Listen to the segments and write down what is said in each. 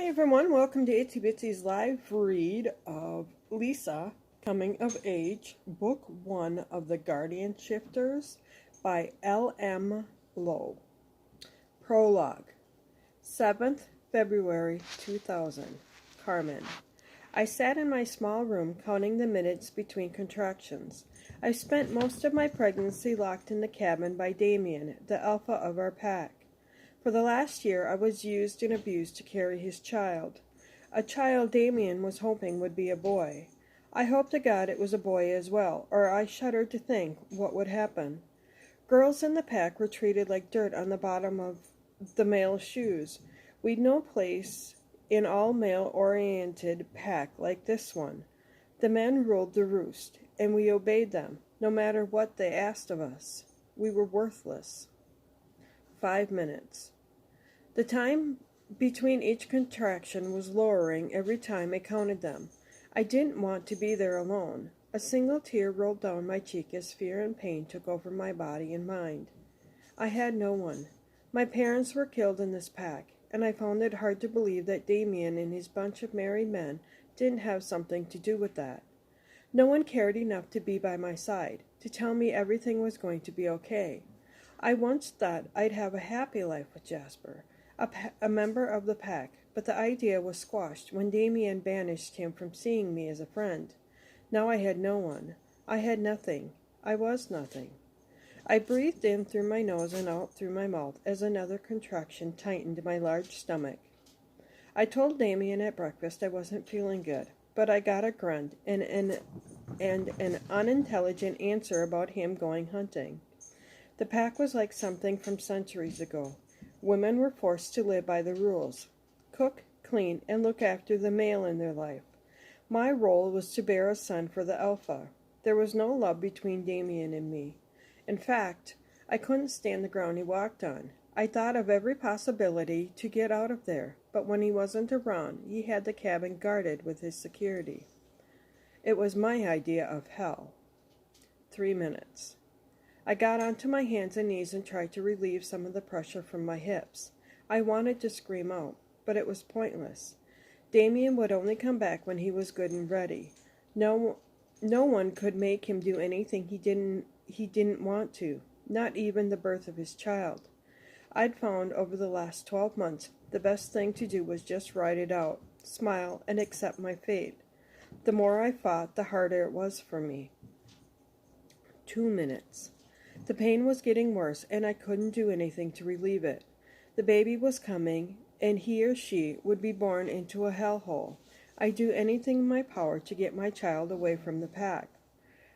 everyone, welcome to Itsy Bitsy's live read of Lisa, Coming of Age, Book 1 of The Guardian Shifters by L.M. Lowe. Prologue, 7th February 2000. Carmen. I sat in my small room counting the minutes between contractions. I spent most of my pregnancy locked in the cabin by Damien, the alpha of our pack. For the last year, I was used and abused to carry his child. A child Damien was hoping would be a boy. I hoped to God it was a boy as well, or I shuddered to think what would happen. Girls in the pack were treated like dirt on the bottom of the male shoes. We'd no place in all male-oriented pack like this one. The men ruled the roost, and we obeyed them, no matter what they asked of us. We were worthless. 5 minutes. The time between each contraction was lowering every time I counted them. I didn't want to be there alone. A single tear rolled down my cheek as fear and pain took over my body and mind. I had no one. My parents were killed in this pack, and I found it hard to believe that Damien and his bunch of married men didn't have something to do with that. No one cared enough to be by my side, to tell me everything was going to be okay. I once thought I'd have a happy life with Jasper, a member of the pack, but the idea was squashed when Damien banished him from seeing me as a friend. Now I had no one. I had nothing. I was nothing. I breathed in through my nose and out through my mouth as another contraction tightened my large stomach. I told Damien at breakfast I wasn't feeling good, but I got a grunt and an unintelligent answer about him going hunting. The pack was like something from centuries ago. Women were forced to live by the rules, cook, clean, and look after the male in their life. My role was to bear a son for the alpha. There was no love between Damien and me. In fact, I couldn't stand the ground he walked on. I thought of every possibility to get out of there, but when he wasn't around, he had the cabin guarded with his security. It was my idea of hell. 3 minutes. I got onto my hands and knees and tried to relieve some of the pressure from my hips. I wanted to scream out, but it was pointless. Damien would only come back when he was good and ready. No one could make him do anything he didn't want to, not even the birth of his child. I'd found over the last 12 months the best thing to do was just ride it out, smile, and accept my fate. The more I fought, the harder it was for me. 2 minutes. The pain was getting worse, and I couldn't do anything to relieve it. The baby was coming, and he or she would be born into a hellhole. I'd do anything in my power to get my child away from the pack.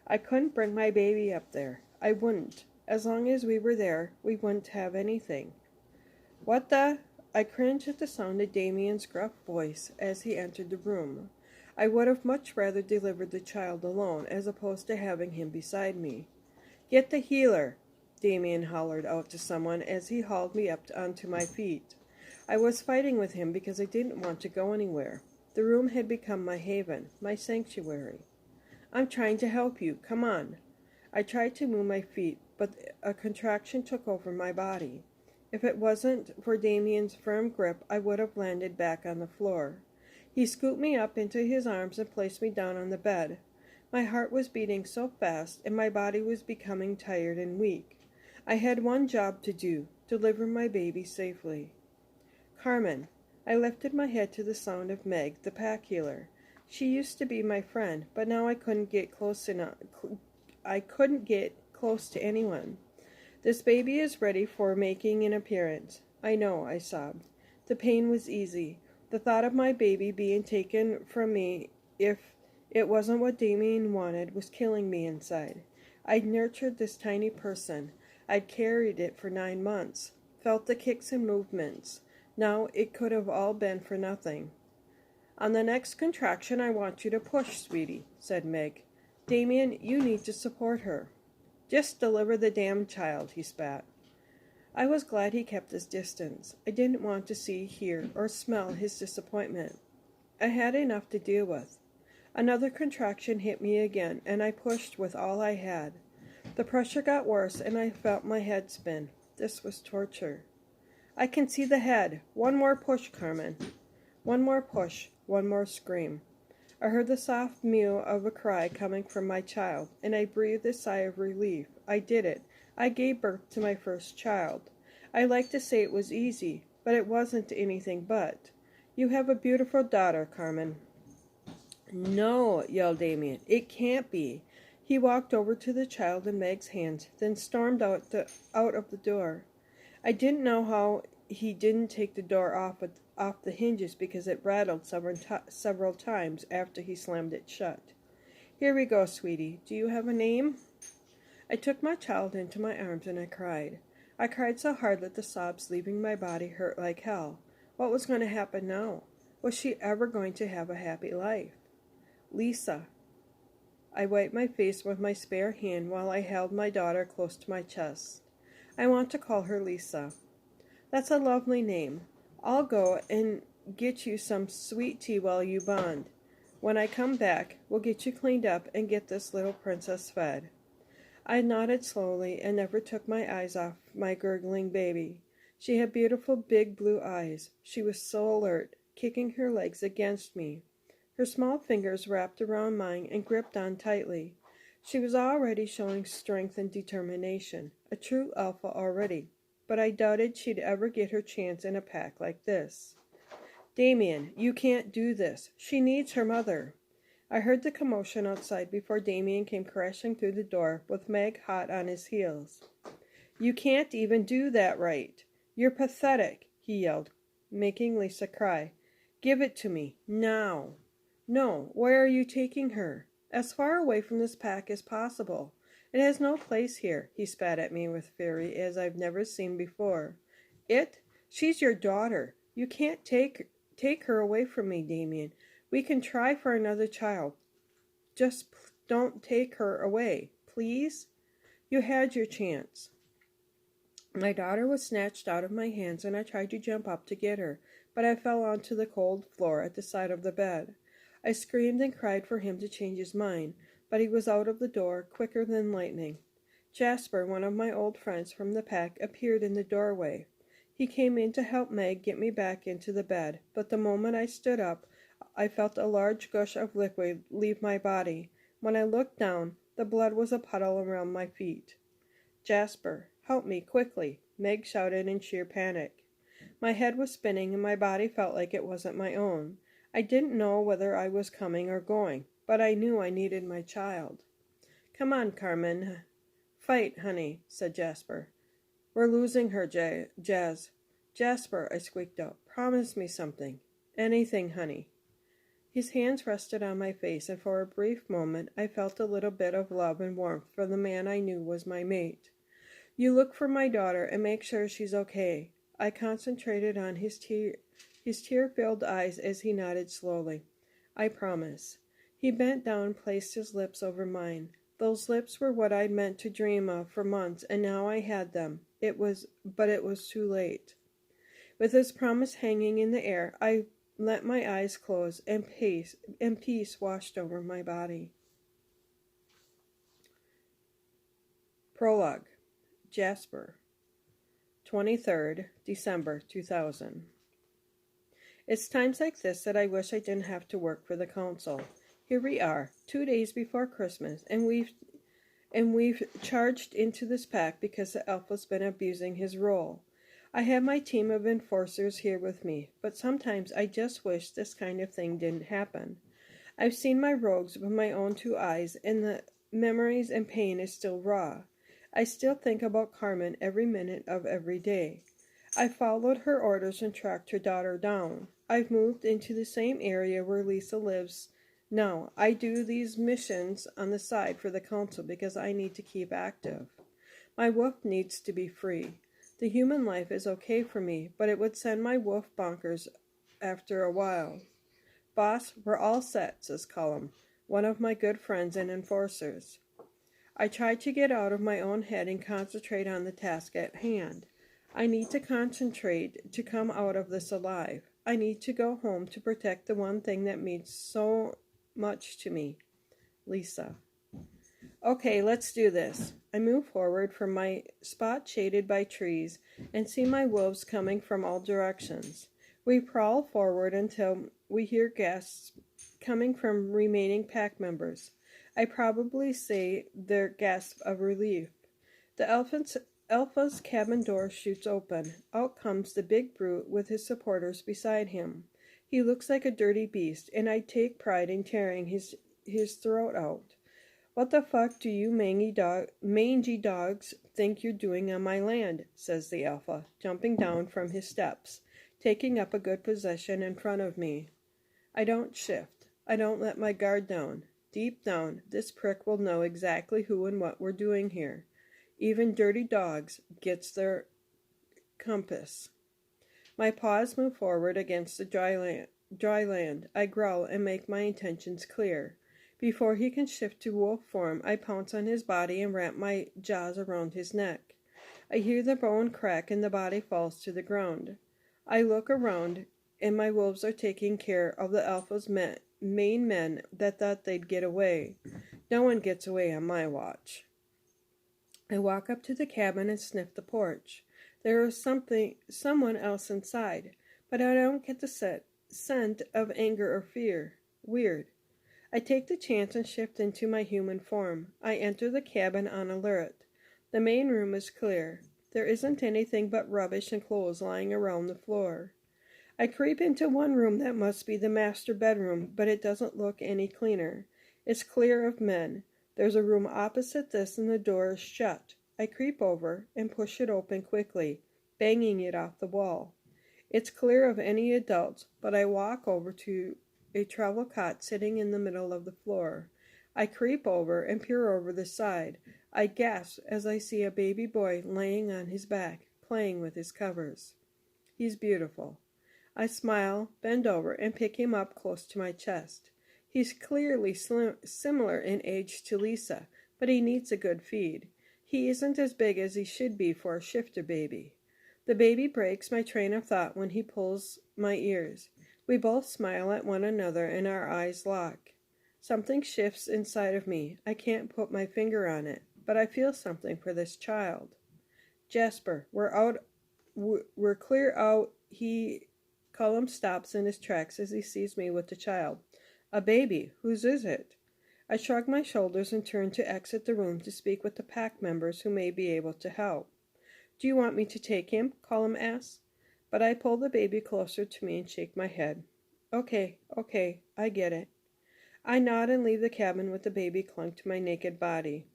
I couldn't bring my baby up there. I wouldn't. As long as we were there, we wouldn't have anything. What the? I cringed at the sound of Damien's gruff voice as he entered the room. I would have much rather delivered the child alone as opposed to having him beside me. "Get the healer," Damien hollered out to someone as he hauled me up onto my feet. I was fighting with him because I didn't want to go anywhere. The room had become my haven, my sanctuary. "I'm trying to help you. Come on." I tried to move my feet, but a contraction took over my body. If it wasn't for Damien's firm grip, I would have landed back on the floor. He scooped me up into his arms and placed me down on the bed. My heart was beating so fast, and my body was becoming tired and weak. I had one job to do, deliver my baby safely. "Carmen." I lifted my head to the sound of Meg, the pack healer. She used to be my friend, but now I couldn't get close to anyone. "This baby is ready for making an appearance." "I know," I sobbed. The pain was easy. The thought of my baby being taken from me if it wasn't what Damien wanted was killing me inside. I'd nurtured this tiny person. I'd carried it for 9 months, felt the kicks and movements. Now it could have all been for nothing. "On the next contraction, I want you to push, sweetie," said Meg. "Damien, you need to support her." "Just deliver the damn child," he spat. I was glad he kept his distance. I didn't want to see, hear, or smell his disappointment. I had enough to deal with. Another contraction hit me again, and I pushed with all I had. The pressure got worse, and I felt my head spin. This was torture. "I can see the head. One more push, Carmen." One more push, one more scream. I heard the soft mew of a cry coming from my child, and I breathed a sigh of relief. I did it. I gave birth to my first child. I like to say it was easy, but it wasn't anything but. You have a beautiful daughter, Carmen. No, yelled Damien. It can't be. He walked over to the child in Meg's hands, then stormed out of the door. I didn't know how he didn't take the door off the hinges because it rattled several times after he slammed it shut. Here we go, sweetie. Do you have a name? I took my child into my arms and I cried. I cried so hard that the sobs leaving my body hurt like hell. What was going to happen now? Was she ever going to have a happy life? Lisa. I wiped my face with my spare hand while I held my daughter close to my chest. I want to call her Lisa. That's a lovely name. I'll go and get you some sweet tea while you bond. When I come back, we'll get you cleaned up and get this little princess fed. I nodded slowly and never took my eyes off my gurgling baby. She had beautiful big blue eyes. She was so alert, kicking her legs against me. Her small fingers wrapped around mine and gripped on tightly. She was already showing strength and determination, a true alpha already, but I doubted she'd ever get her chance in a pack like this. Damien, you can't do this. She needs her mother. I heard the commotion outside before Damien came crashing through the door with Meg hot on his heels. You can't even do that right. You're pathetic, he yelled, making Lisa cry. Give it to me, now. No, where are you taking her? As far away from this pack as possible. It has no place here, he spat at me with fury as I've never seen before. She's your daughter. You can't take her away from me, Damien. We can try for another child. Just don't take her away, please? You had your chance. My daughter was snatched out of my hands and I tried to jump up to get her, but I fell onto the cold floor at the side of the bed. I screamed and cried for him to change his mind, but he was out of the door quicker than lightning. Jasper, one of my old friends from the pack, appeared in the doorway. He came in to help Meg get me back into the bed, but the moment I stood up, I felt a large gush of liquid leave my body. When I looked down, the blood was a puddle around my feet. Jasper, help me, quickly, Meg shouted in sheer panic. My head was spinning and my body felt like it wasn't my own. I didn't know whether I was coming or going, but I knew I needed my child. Come on, Carmen. Fight, honey, said Jasper. We're losing her, Jazz. Jasper, I squeaked out, promise me something. Anything, honey. His hands rested on my face, and for a brief moment I felt a little bit of love and warmth for the man I knew was my mate. You look for my daughter and make sure she's okay. I concentrated on his tear-filled eyes as he nodded slowly. I promise. He bent down and placed his lips over mine. Those lips were what I'd meant to dream of for months, and now I had them. But it was too late. With his promise hanging in the air, I let my eyes close, and peace washed over my body. Prologue. Jasper. 23rd December 2000. It's times like this that I wish I didn't have to work for the council. Here we are, 2 days before Christmas, and we've charged into this pack because the alpha's been abusing his role. I have my team of enforcers here with me, but sometimes I just wish this kind of thing didn't happen. I've seen my rogues with my own 2 eyes, and the memories and pain is still raw. I still think about Carmen every minute of every day. I followed her orders and tracked her daughter down. I've moved into the same area where Lisa lives now. I do these missions on the side for the council because I need to keep active. My wolf needs to be free. The human life is okay for me, but it would send my wolf bonkers after a while. Boss, we're all set, says Cullum, one of my good friends and enforcers. I try to get out of my own head and concentrate on the task at hand. I need to concentrate to come out of this alive. I need to go home to protect the one thing that means so much to me. Lisa. Okay, let's do this. I move forward from my spot shaded by trees and see my wolves coming from all directions. We prowl forward until we hear gasps coming from remaining pack members. I probably say their gasp of relief. The Alpha's cabin door shoots open. Out comes the big brute with his supporters beside him. He looks like a dirty beast, and I take pride in tearing his throat out. "What the fuck do you mangy dogs think you're doing on my land?" says the Alpha, jumping down from his steps, taking up a good position in front of me. I don't shift. I don't let my guard down. Deep down, this prick will know exactly who and what we're doing here. Even dirty dogs gets their compass. My paws move forward against the dry land. I growl and make my intentions clear. Before he can shift to wolf form, I pounce on his body and wrap my jaws around his neck. I hear the bone crack and the body falls to the ground. I look around, and my wolves are taking care of the Alpha's main men that thought they'd get away. No one gets away on my watch. I walk up to the cabin and sniff the porch. There is someone else inside, but I don't get the scent of anger or fear. Weird. I take the chance and shift into my human form. I enter the cabin on alert. The main room is clear. There isn't anything but rubbish and clothes lying around the floor. I creep into one room that must be the master bedroom, but it doesn't look any cleaner. It's clear of men. There's a room opposite this and the door is shut. I creep over and push it open quickly, banging it off the wall. It's clear of any adults, but I walk over to a travel cot sitting in the middle of the floor. I creep over and peer over the side. I gasp as I see a baby boy laying on his back, playing with his covers. He's beautiful. I smile, bend over, and pick him up close to my chest. He's clearly similar in age to Lisa, but he needs a good feed. He isn't as big as he should be for a shifter baby. The baby breaks my train of thought when he pulls my ears. We both smile at one another and our eyes lock. Something shifts inside of me. I can't put my finger on it, but I feel something for this child. "Jasper, we're clear out." Cullum stops in his tracks as he sees me with the child. "A baby? Whose is it?" I shrug my shoulders and turn to exit the room to speak with the pack members who may be able to help. "Do you want me to take him?" Cullum asks. But I pull the baby closer to me and shake my head. Okay, I get it." I nod and leave the cabin with the baby clung to my naked body.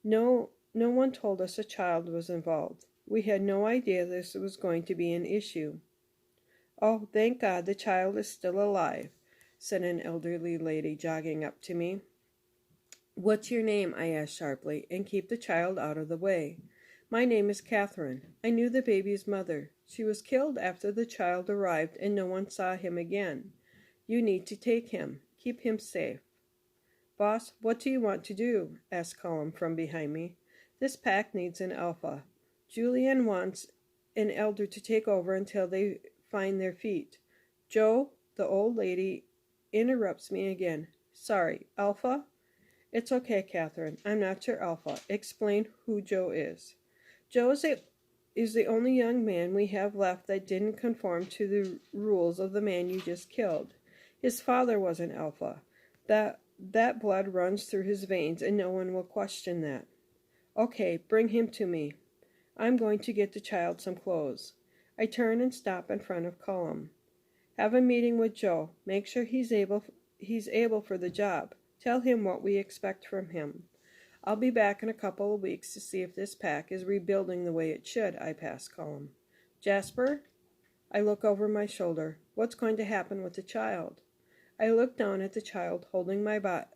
No one told us a child was involved. We had no idea this was going to be an issue. "Oh, thank God the child is still alive," said an elderly lady jogging up to me. "What's your name?" I asked sharply, and keep the child out of the way. "My name is Catherine. I knew the baby's mother. She was killed after the child arrived and no one saw him again. You need to take him. Keep him safe." "Boss, what do you want to do?" asked Cullum from behind me. "This pack needs an alpha. Julian wants an elder to take over until they find their feet." "Joe," the old lady interrupts me again. "Sorry, alpha?" "It's okay, Catherine. I'm not your alpha. Explain who Joe is." "Joe is the only young man we have left that didn't conform to the rules of the man you just killed. His father was an alpha. That blood runs through his veins, and no one will question that." "Okay, bring him to me. I'm going to get the child some clothes." I turn and stop in front of Cullum. "Have a meeting with Joe. Make sure he's able for the job. Tell him what we expect from him. I'll be back in a couple of weeks to see if this pack is rebuilding the way it should." I pass Cullum. "Jasper?" I look over my shoulder. "What's going to happen with the child?" I look down at the child holding my body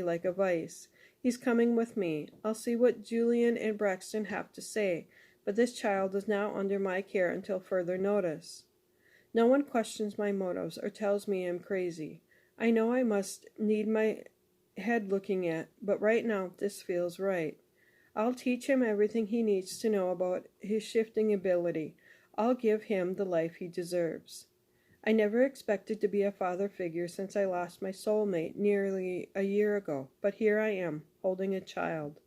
like a vice. He's coming with me. I'll see what Julian and Braxton have to say, but this child is now under my care until further notice. No one questions my motives or tells me I'm crazy. I know I must need my head looking at, but right now this feels right. I'll teach him everything he needs to know about his shifting ability. I'll give him the life he deserves. I never expected to be a father figure since I lost my soulmate nearly a year ago, but here I am, holding a child.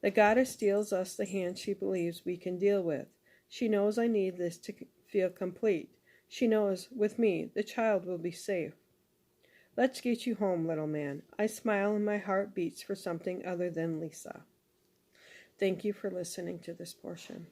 The goddess deals us the hand she believes we can deal with. She knows I need this to feel complete. She knows, with me, the child will be safe. Let's get you home, little man. I smile and my heart beats for something other than Lisa. Thank you for listening to this portion.